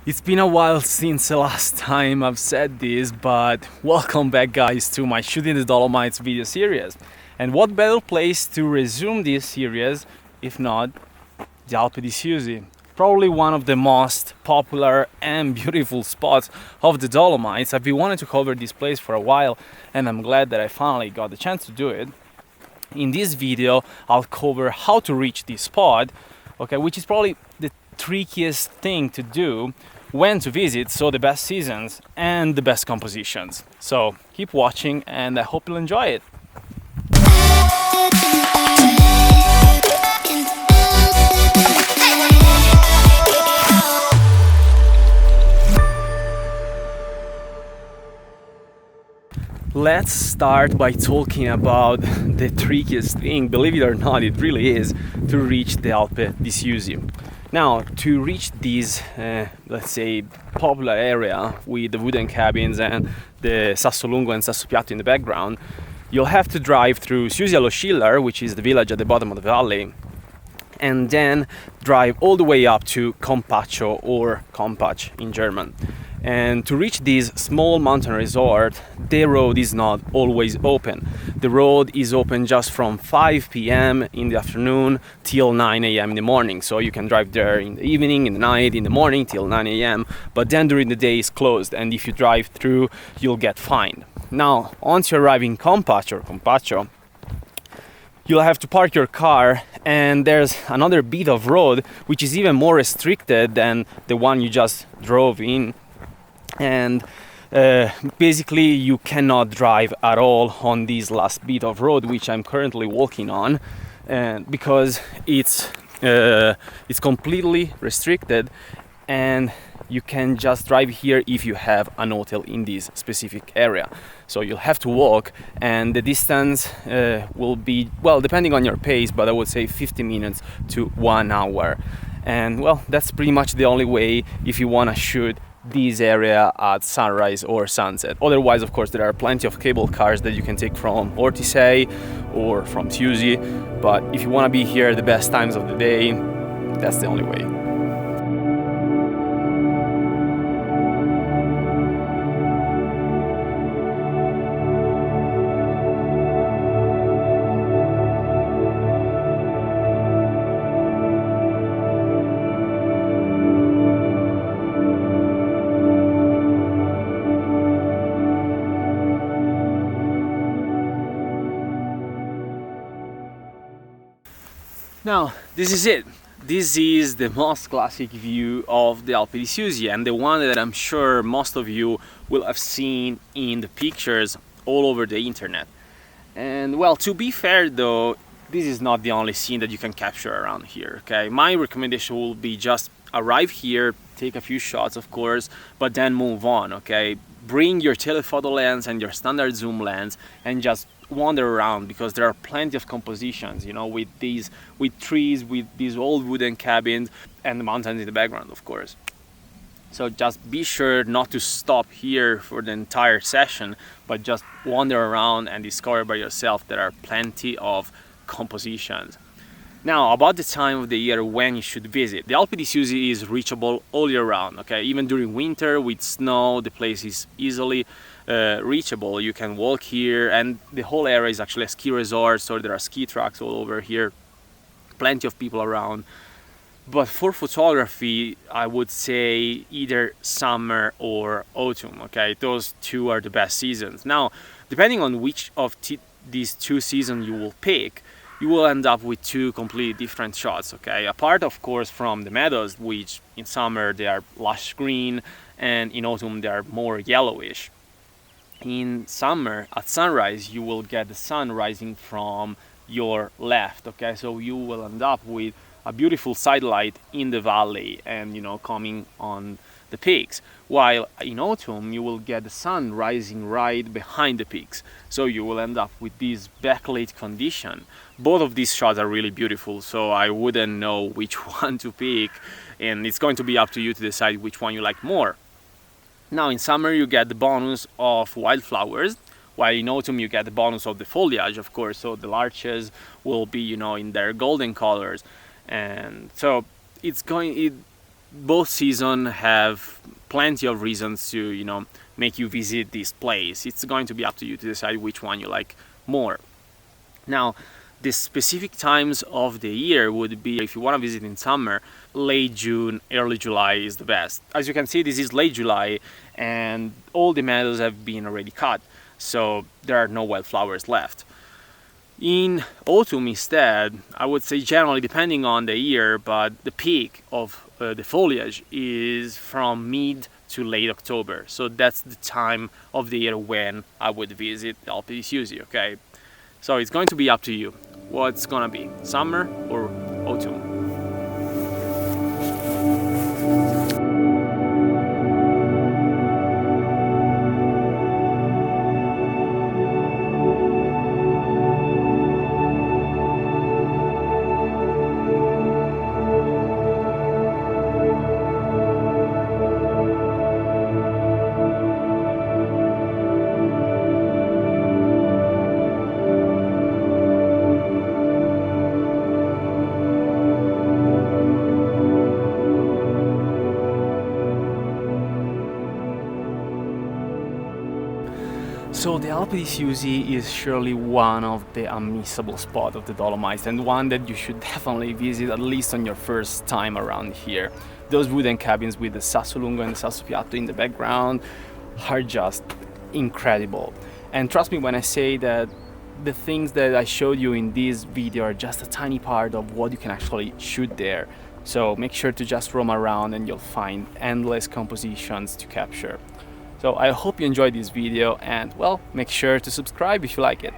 It's been a while since the last time I've said this, but welcome back, guys, to my Shooting the Dolomites video series. And what better place to resume this series if not the Alpe di Siusi? Probably one of the most popular and beautiful spots of the Dolomites. I've been wanting to cover this place for a while, and I'm glad that I finally got the chance to do it. In this video, I'll cover how to reach this spot, okay, which is probably the trickiest thing to do, when to visit, so the best seasons and the best compositions. So keep watching and I hope you'll enjoy it. Let's start by talking about the trickiest thing, believe it or not, it really is, to reach the Alpe di Siusi. Now, to reach this, let's say, popular area with the wooden cabins and the Sassolungo and Sassopiatto in the background, you'll have to drive through Siusi allo Schiller, which is the village at the bottom of the valley, and then drive all the way up to Compaccio, or Compach in German. And to reach this small mountain resort, the road is not always open. The road is open just from 5 p.m. in the afternoon till 9 a.m. in the morning. So you can drive there in the evening, in the night, in the morning till 9 a.m. But then during the day it's closed, and if you drive through, you'll get fined. Now, once you arrive in Compaccio, you'll have to park your car, and there's another bit of road which is even more restricted than the one you just drove in. And basically you cannot drive at all on this last bit of road which I'm currently walking on, and because it's completely restricted, and you can just drive here if you have an hotel in this specific area. So you'll have to walk, and the distance will be, well, depending on your pace, but I would say 50 minutes to 1 hour. And well, that's pretty much the only way if you want to shoot this area at sunrise or sunset. Otherwise, of course, there are plenty of cable cars that you can take from Ortisei or from Siusi, but if you want to be here at the best times of the day, that's the only way. Now, this is it. This is the most classic view of the Alpe di Siusi, and the one that I'm sure most of you will have seen in the pictures all over the internet. And well, to be fair though, this is not the only scene that you can capture around here, okay? My recommendation will be just arrive here, take a few shots of course, but then move on, okay? Bring your telephoto lens and your standard zoom lens and just wander around, because there are plenty of compositions, you know, with trees, with these old wooden cabins, and the mountains in the background, of course. So just be sure not to stop here for the entire session, but just wander around and discover by yourself. There are plenty of compositions. Now, about the time of the year when you should visit. The Alpe di Siusi is reachable all year round, okay? Even during winter with snow, the place is easily reachable. You can walk here, and the whole area is actually a ski resort, so there are ski tracks all over here, plenty of people around. But for photography, I would say either summer or autumn, okay? Those two are the best seasons. Now, depending on which of these two seasons you will pick, you will end up with two completely different shots, okay? Apart, of course, from the meadows, which in summer they are lush green, and in autumn they are more yellowish. In summer, at sunrise, you will get the sun rising from your left, okay? So you will end up with a beautiful sidelight in the valley and, you know, coming on the peaks. While in autumn, you will get the sun rising right behind the peaks. So you will end up with this backlit condition. Both of these shots are really beautiful, so I wouldn't know which one to pick, and it's going to be up to you to decide which one you like more. Now, in summer you get the bonus of wildflowers, while in autumn you get the bonus of the foliage, of course. So the larches will be, you know, in their golden colors, and so both seasons have plenty of reasons to, you know, make you visit this place. It's going to be up to you to decide which one you like more. Now, the specific times of the year would be, if you want to visit in summer, late June, early July is the best. As you can see, this is late July and all the meadows have been already cut, so there are no wildflowers left. In autumn instead, I would say generally, depending on the year, but the peak of the foliage is from mid to late October. So that's the time of the year when I would visit the Alpe di Siusi, okay? So it's going to be up to you. What's gonna be, summer or autumn? So the Alpe di Siusi is surely one of the unmissable spots of the Dolomites, and one that you should definitely visit at least on your first time around here. Those wooden cabins with the Sassolungo and Sassopiatto in the background are just incredible. And trust me when I say that the things that I showed you in this video are just a tiny part of what you can actually shoot there. So make sure to just roam around and you'll find endless compositions to capture. So I hope you enjoyed this video, and well, make sure to subscribe if you like it.